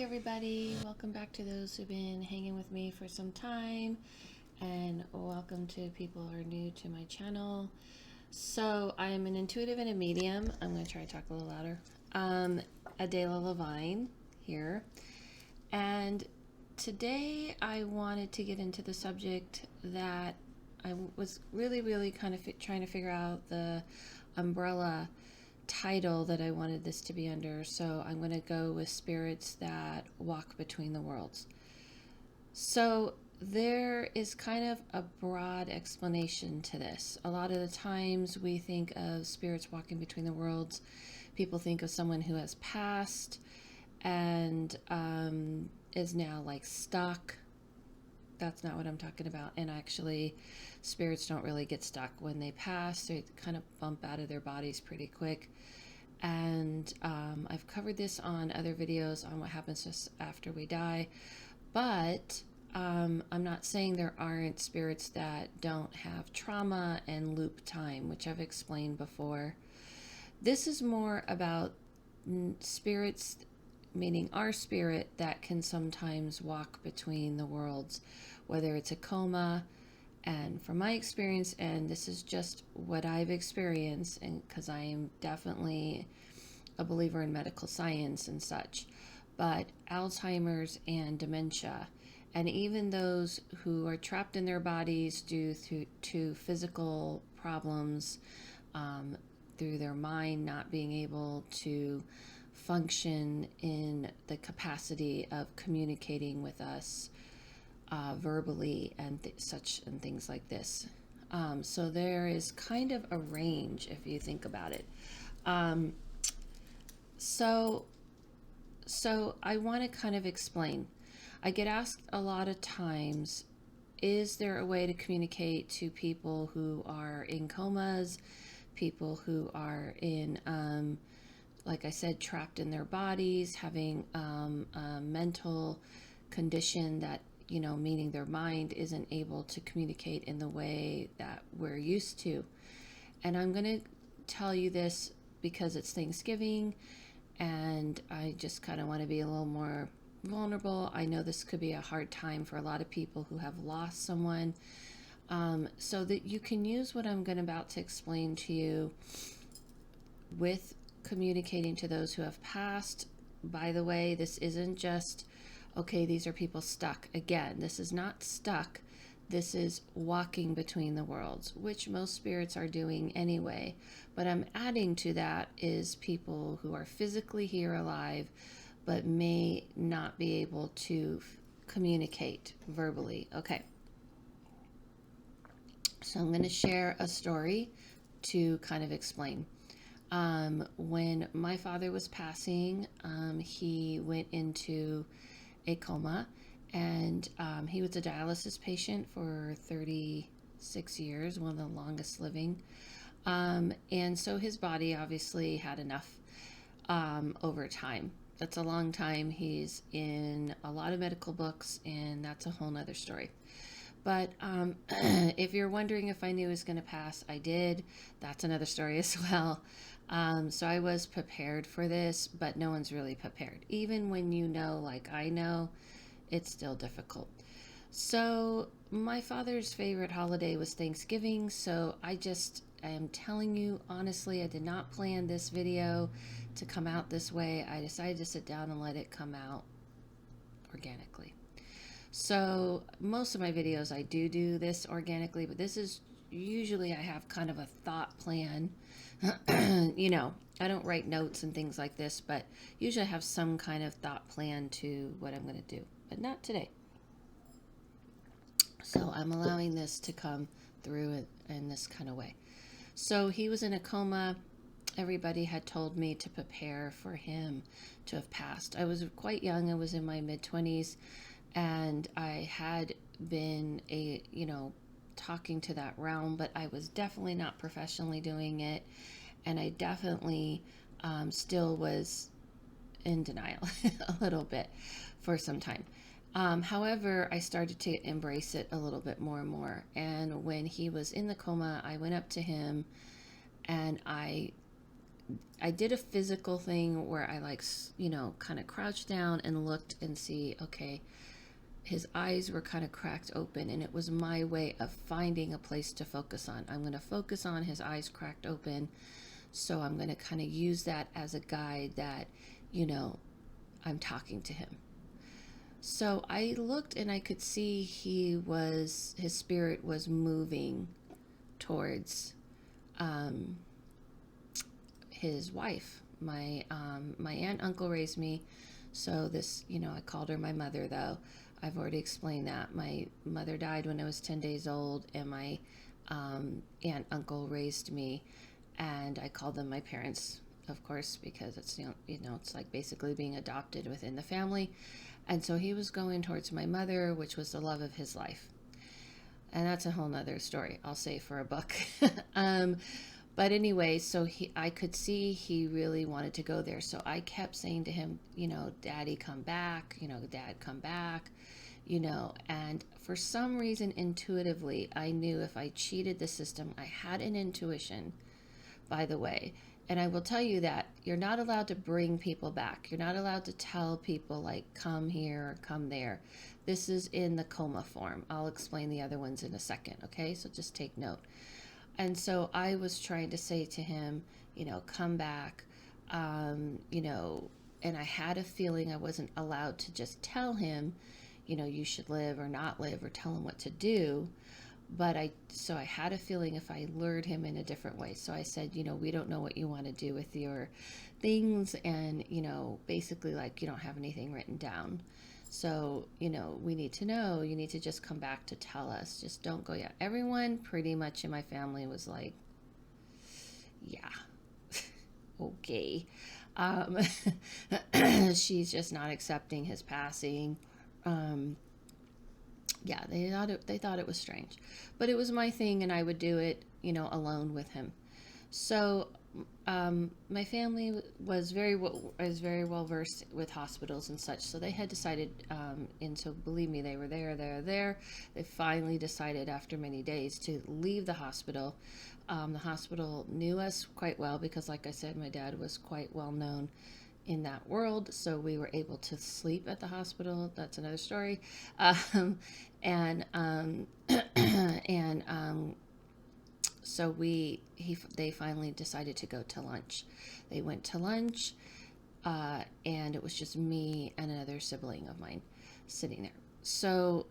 everybody, welcome back to those who've been hanging with me for some time, and welcome to people who are new to my channel. So I'm an intuitive and a medium. I'm going to try to talk a little louder. Adela Levine here, and today I wanted to get into the subject that I was really kind of trying to figure out the umbrella title that I wanted this to be under. So I'm going to go with spirits that walk between the worlds. So there is kind of a broad explanation to this. A lot of the times we think of spirits walking between the worlds, people think of someone who has passed and is now like stuck. That's not what I'm talking about. And actually, spirits don't really get stuck when they pass. They kind of bump out of their bodies pretty quick. And I've covered this on other videos on what happens just after we die. But I'm not saying there aren't spirits that don't have trauma and loop time, which I've explained before. This is more about spirits, meaning our spirit, that can sometimes walk between the worlds, whether it's a coma. And from my experience, and this is just what I've experienced, and because I am definitely a believer in medical science and such, but Alzheimer's and dementia, and even those who are trapped in their bodies due to physical problems, through their mind not being able to function in the capacity of communicating with us verbally and such and things like this. So there is kind of a range if you think about it. So I want to kind of explain. I get asked a lot of times, is there a way to communicate to people who are in comas, people who are in like I said, trapped in their bodies, having a mental condition that, meaning their mind isn't able to communicate in the way that we're used to. And I'm going to tell you this because it's Thanksgiving and I just kind of want to be a little more vulnerable. I know this could be a hard time for a lot of people who have lost someone. So that you can use what I'm about to explain to you with communicating to those who have passed. By the way, this isn't just, okay, these are people stuck. Again, this is not stuck. This is walking between the worlds, which most spirits are doing anyway. But I'm adding to that is people who are physically here alive, but may not be able to communicate verbally. Okay. So I'm going to share a story to kind of explain. When my father was passing, he went into a coma, and he was a dialysis patient for 36 years, one of the longest living. And so his body obviously had enough over time. That's a long time. He's in a lot of medical books, and that's a whole nother story. But if you're wondering if I knew he was going to pass, I did. That's another story as well. So I was prepared for this, but no one's really prepared. Even when you know, like I know, it's still difficult. So my father's favorite holiday was Thanksgiving. So I am telling you, honestly, I did not plan this video to come out this way. I decided to sit down and let it come out organically. So most of my videos, I do this organically, but this is usually I have kind of a thought plan. I don't write notes and things like this, but usually I have some kind of thought plan to what I'm going to do, but not today. So I'm allowing this to come through in this kind of way. So he was in a coma. Everybody had told me to prepare for him to have passed. I was quite young. I was in my mid-20s. And I had been talking to that realm, but I was definitely not professionally doing it. And I definitely still was in denial a little bit for some time. However, I started to embrace it a little bit more and more. And when he was in the coma, I went up to him and I I did a physical thing where I like, kind of crouched down and looked and see, okay, his eyes were kind of cracked open, and it was my way of finding a place to focus on. I'm going to focus on his eyes cracked open. So I'm going to kind of use that as a guide that, I'm talking to him. So I looked and I could see his spirit was moving towards his wife. My aunt uncle raised me, so this, I called her my mother, though. I've already explained that. My mother died when I was 10 days old, and my aunt uncle raised me, and I called them my parents, of course, because it's, it's like basically being adopted within the family. And so he was going towards my mother, which was the love of his life. And that's a whole nother story, I'll say, for a book. But anyway, so I could see he really wanted to go there. So I kept saying to him, Daddy, come back, Dad, come back, and for some reason, intuitively, I knew if I cheated the system, I had an intuition, by the way. And I will tell you that you're not allowed to bring people back. You're not allowed to tell people, like, come here or come there. This is in the coma form. I'll explain the other ones in a second, okay? So just take note. And so I was trying to say to him, come back, and I had a feeling I wasn't allowed to just tell him, you should live or not live, or tell him what to do. But I had a feeling if I lured him in a different way. So I said, we don't know what you want to do with your things. And, basically, like, you don't have anything written down. So, we need to know. You need to just come back to tell us. Just don't go yet. Everyone pretty much in my family was like, yeah, okay. She's just not accepting his passing. Yeah, they thought it was strange, but it was my thing, and I would do it, alone with him. So, my family was very well versed with hospitals and such. So they had decided, and so believe me, they were there. They finally decided after many days to leave the hospital. The hospital knew us quite well because, like I said, my dad was quite well known in that world, so we were able to sleep at the hospital. That's another story. And so they finally decided to go to lunch. They went to lunch, and it was just me and another sibling of mine sitting there. So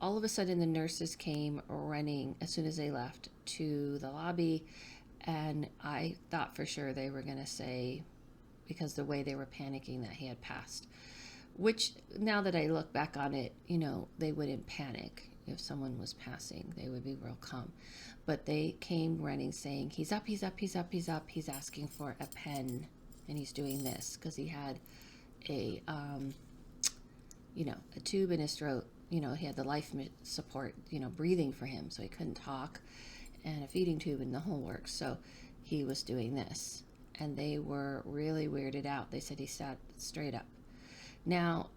all of a sudden, the nurses came running as soon as they left to the lobby, and I thought for sure they were going to say, because the way they were panicking, that he had passed. Which, now that I look back on it, they wouldn't panic. If someone was passing, they would be real calm. But they came running saying, he's up, he's up, he's up, he's up. He's asking for a pen, and he's doing this because he had a tube in his throat. He had the life support, breathing for him, so he couldn't talk, and a feeding tube and the whole works. So he was doing this. And they were really weirded out. They said he sat straight up. Now,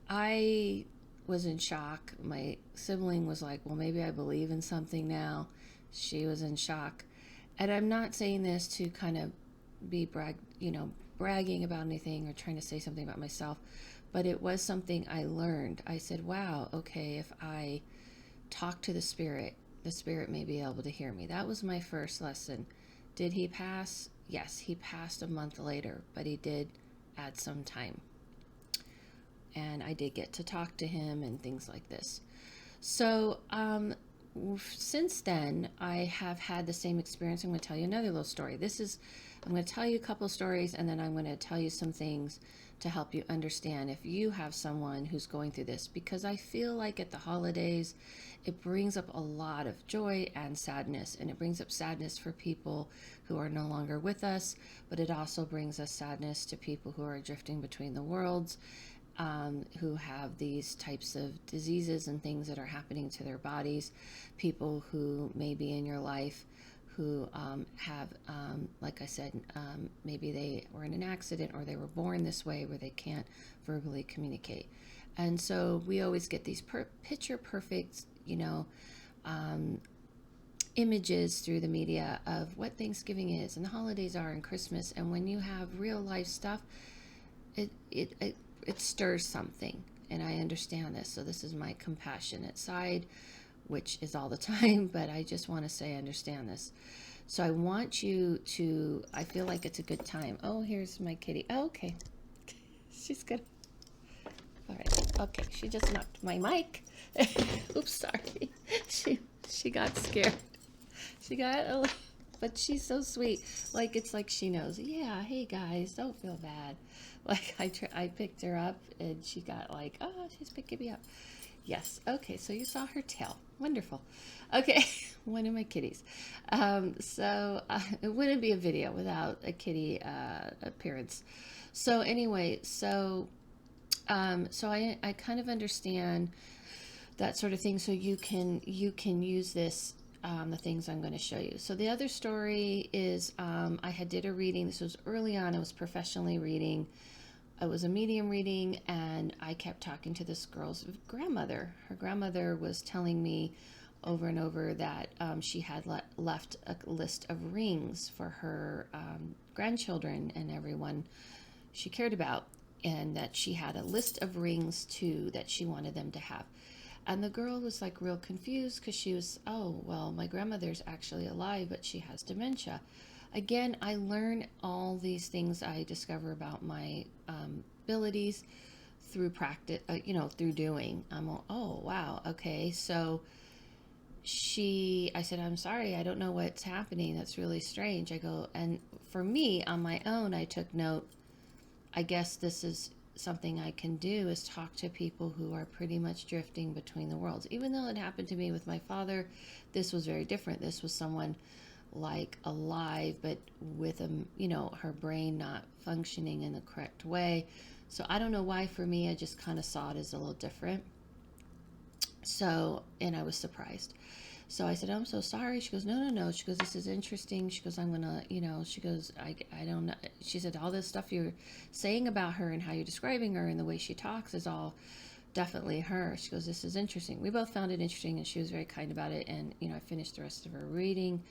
I was in shock. My sibling was like, well, maybe I believe in something now. She was in shock. And I'm not saying this to kind of be bragging about anything or trying to say something about myself, but it was something I learned. I said, wow, okay, if I talk to the spirit may be able to hear me. That was my first lesson. Did he pass? Yes, he passed a month later, but he did add some time. And I did get to talk to him and things like this. So, since then, I have had the same experience. I'm going to tell you another little story. I'm going to tell you a couple stories, and then I'm going to tell you some things to help you understand if you have someone who's going through this, because I feel like at the holidays, it brings up a lot of joy and sadness, and it brings up sadness for people who are no longer with us, but it also brings us sadness to people who are drifting between the worlds, who have these types of diseases and things that are happening to their bodies, people who may be in your life who have, like I said, maybe they were in an accident or they were born this way where they can't verbally communicate. And so we always get these picture perfect, images through the media of what Thanksgiving is and the holidays are and Christmas. And when you have real life stuff, it stirs something. And I understand this. So this is my compassionate side, which is all the time, but I just want to say I understand this. So I want you to, I feel like it's a good time. Oh, here's my kitty. Oh, okay. She's good. All right. Okay. She just knocked my mic. Oops, sorry. She got scared. She got a little, but she's so sweet. Like, it's like she knows. Yeah, hey guys, don't feel bad. Like, I picked her up and she got like, oh, she's picking me up. Yes. Okay. So you saw her tail. Wonderful. Okay. One of my kitties. It wouldn't be a video without a kitty appearance. So anyway, so I kind of understand that sort of thing. So you can use this, the things I'm going to show you. So the other story is, I did a reading. This was early on. I was professionally reading. It was a medium reading, and I kept talking to this girl's grandmother. Her grandmother was telling me over and over that she had left a list of rings for her grandchildren and everyone she cared about, and that she had a list of rings too that she wanted them to have. And the girl was like real confused because she was, oh, well, my grandmother's actually alive, but she has dementia. Again, I learn all these things I discover about my abilities through practice, through doing. I'm all, oh, wow, okay. So I said, I'm sorry, I don't know what's happening. That's really strange. I go, and for me, on my own, I took note. I guess this is something I can do, is talk to people who are pretty much drifting between the worlds. Even though it happened to me with my father, this was very different. This was someone like alive, but with her brain not functioning in the correct way. So I don't know why, for me, I just kind of saw it as a little different. So, and I was surprised. So I said, oh, I'm so sorry. She goes, no. She goes, this is interesting. She goes, I'm going to, she goes, I don't know. She said, all this stuff you're saying about her and how you're describing her and the way she talks is all definitely her. She goes, this is interesting. We both found it interesting, and she was very kind about it. And, I finished the rest of her reading.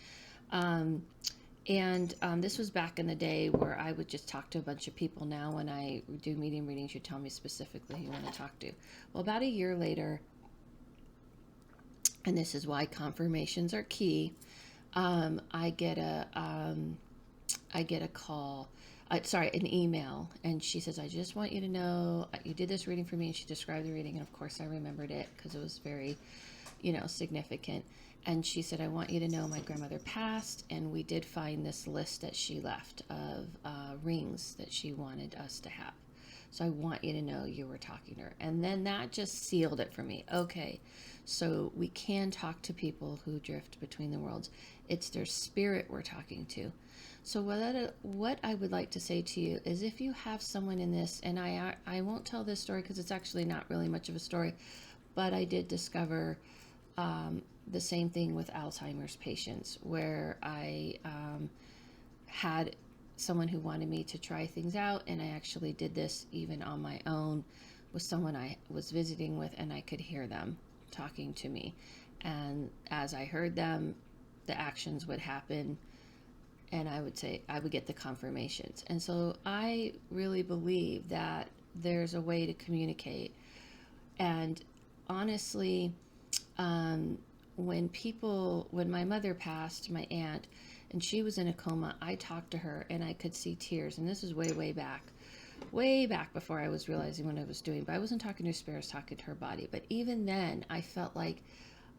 This was back in the day where I would just talk to a bunch of people. Now when I do medium readings, you tell me specifically who you want to talk to. Well, about a year later, and this is why confirmations are key, I get a call, an email, and she says, I just want you to know you did this reading for me. And she described the reading, and of course I remembered it because it was very, significant. And she said, I want you to know my grandmother passed, and we did find this list that she left of rings that she wanted us to have. So I want you to know you were talking to her. And then that just sealed it for me. Okay, so we can talk to people who drift between the worlds. It's their spirit we're talking to. So what I would like to say to you is, if you have someone in this, and I won't tell this story because it's actually not really much of a story, but I did discover the same thing with Alzheimer's patients, where I had someone who wanted me to try things out, and I actually did this even on my own with someone I was visiting with, and I could hear them talking to me, and as I heard them, the actions would happen, and I would get the confirmations. And so I really believe that there's a way to communicate. And honestly, when my mother passed, my aunt, and she was in a coma, I talked to her and I could see tears. And this is way back before I was realizing what I was doing. But I wasn't talking to her spirit, I was talking to her body. But even then, I felt like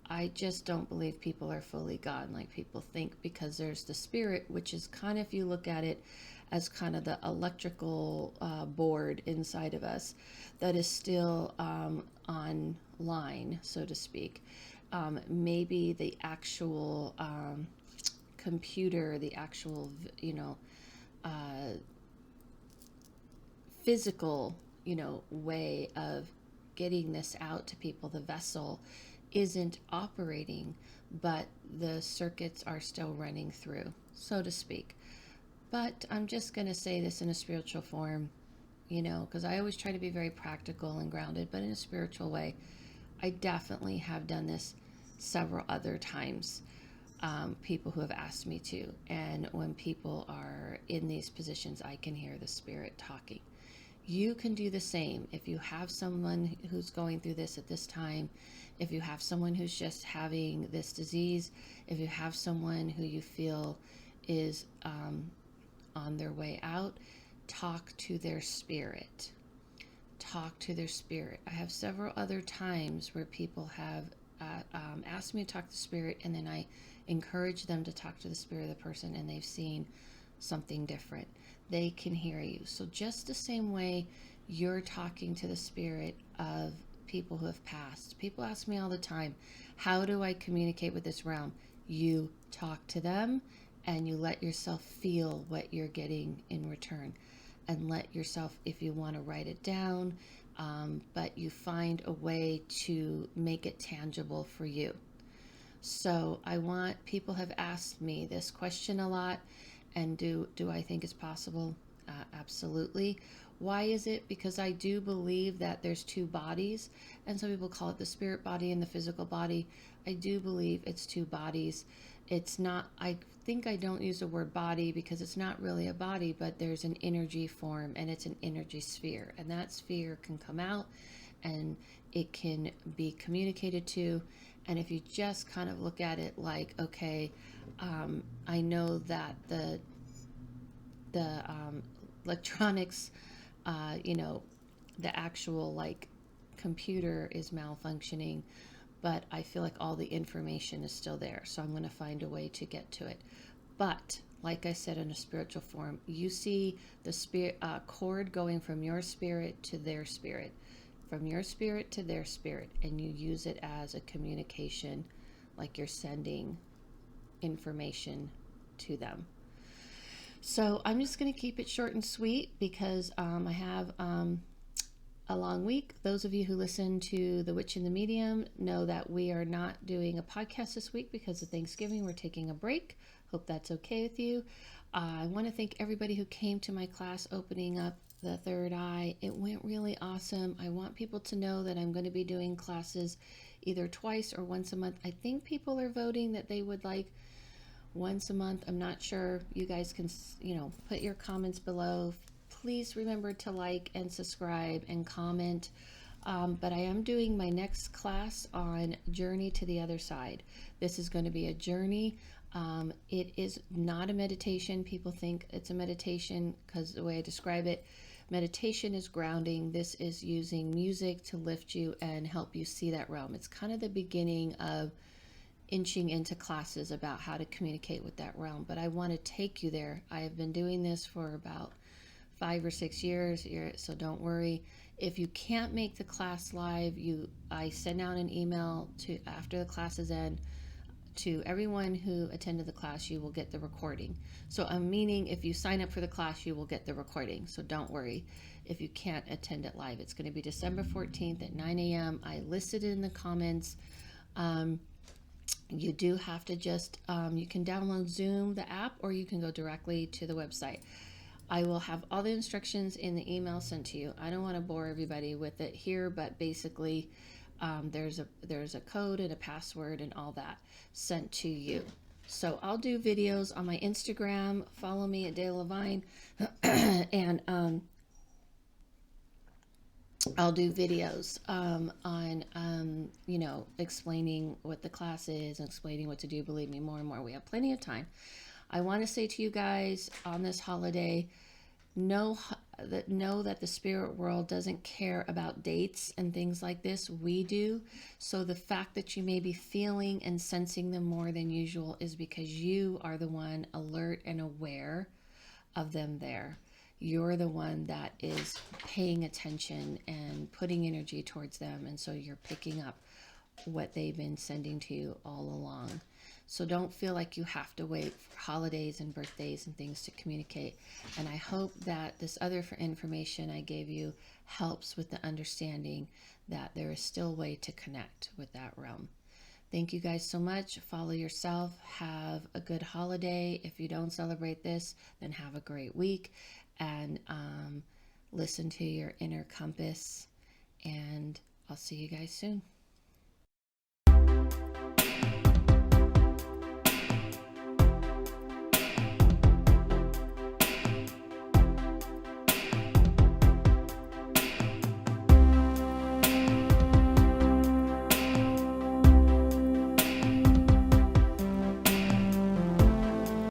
I just don't believe people are fully gone like people think, because there's the spirit, which is kind of, if you look at it as kind of the electrical board inside of us that is still online, so to speak. Maybe the actual computer, the actual, physical, way of getting this out to people, the vessel isn't operating, but the circuits are still running through, so to speak. But I'm just going to say this in a spiritual form, because I always try to be very practical and grounded, but in a spiritual way. I definitely have done this several other times. people who have asked me to. And when people are in these positions, I can hear the spirit talking. You can do the same. If you have someone who's going through this at this time, if you have someone who's just having this disease, if you have someone who you feel is on their way out, talk to their spirit. Talk to their spirit. I have several other times where people have asked me to talk to spirit, and then I encourage them to talk to the spirit of the person, and they've seen something different. They can hear you. So just the same way you're talking to the spirit of people who have passed. People ask me all the time, how do I communicate with this realm? You talk to them and you let yourself feel what you're getting in return. And let yourself, if you want to write it down, but you find a way to make it tangible for you. So people have asked me this question a lot, and do I think it's possible? Absolutely. Why is it? Because I do believe that there's two bodies, and some people call it the spirit body and the physical body. I do believe it's two bodies. It's not, I think I don't use the word body because it's not really a body, but there's an energy form, and it's an energy sphere, and that sphere can come out and it can be communicated to. And if you just kind of look at it like, okay, I know that the electronics, the actual like computer is malfunctioning, but I feel like all the information is still there. So I'm going to find a way to get to it. But like I said, in a spiritual form, you see the spirit cord going from your spirit to their spirit, from your spirit to their spirit, and you use it as a communication, like you're sending information to them. So I'm just going to keep it short and sweet because I have a long week. Those of you who listen to The Witch and the Medium know that we are not doing a podcast this week because of Thanksgiving. We're taking a break. Hope that's okay with you. I want to thank everybody who came to my class opening up the third eye. It went really awesome. I want people to know that I'm going to be doing classes either twice or once a month. I think people are voting that they would like once a month. I'm not sure. You guys can, put your comments below. Please remember to like and subscribe and comment. But I am doing my next class on Journey to the Other Side. This is going to be a journey. It is not a meditation. People think it's a meditation because the way I describe it, meditation is grounding. This is using music to lift you and help you see that realm. It's kind of the beginning of inching into classes about how to communicate with that realm. But I want to take you there. I have been doing this for about 5 or 6 years, so don't worry. If you can't make the class live, I send out an email to after the classes end to everyone who attended the class. You will get the recording. So I'm meaning if you sign up for the class, you will get the recording. So don't worry if you can't attend it live. It's going to be December 14th at 9 a.m. I listed it in the comments. You do have to just, you can download Zoom, the app, or you can go directly to the website. I will have all the instructions in the email sent to you. I don't want to bore everybody with it here, but basically there's a code and a password and all that sent to you. So I'll do videos on my Instagram. Follow me at Dale Levine, and I'll do videos on explaining what the class is and explaining what to do. Believe me, more and more. We have plenty of time. I want to say to you guys on this holiday, know that the spirit world doesn't care about dates and things like this. We do. So the fact that you may be feeling and sensing them more than usual is because you are the one alert and aware of them there. You're the one that is paying attention and putting energy towards them. And so you're picking up what they've been sending to you all along. So don't feel like you have to wait for holidays and birthdays and things to communicate. And I hope that this other information I gave you helps with the understanding that there is still a way to connect with that realm. Thank you guys so much. Follow yourself. Have a good holiday. If you don't celebrate this, then have a great week. And listen to your inner compass. And I'll see you guys soon.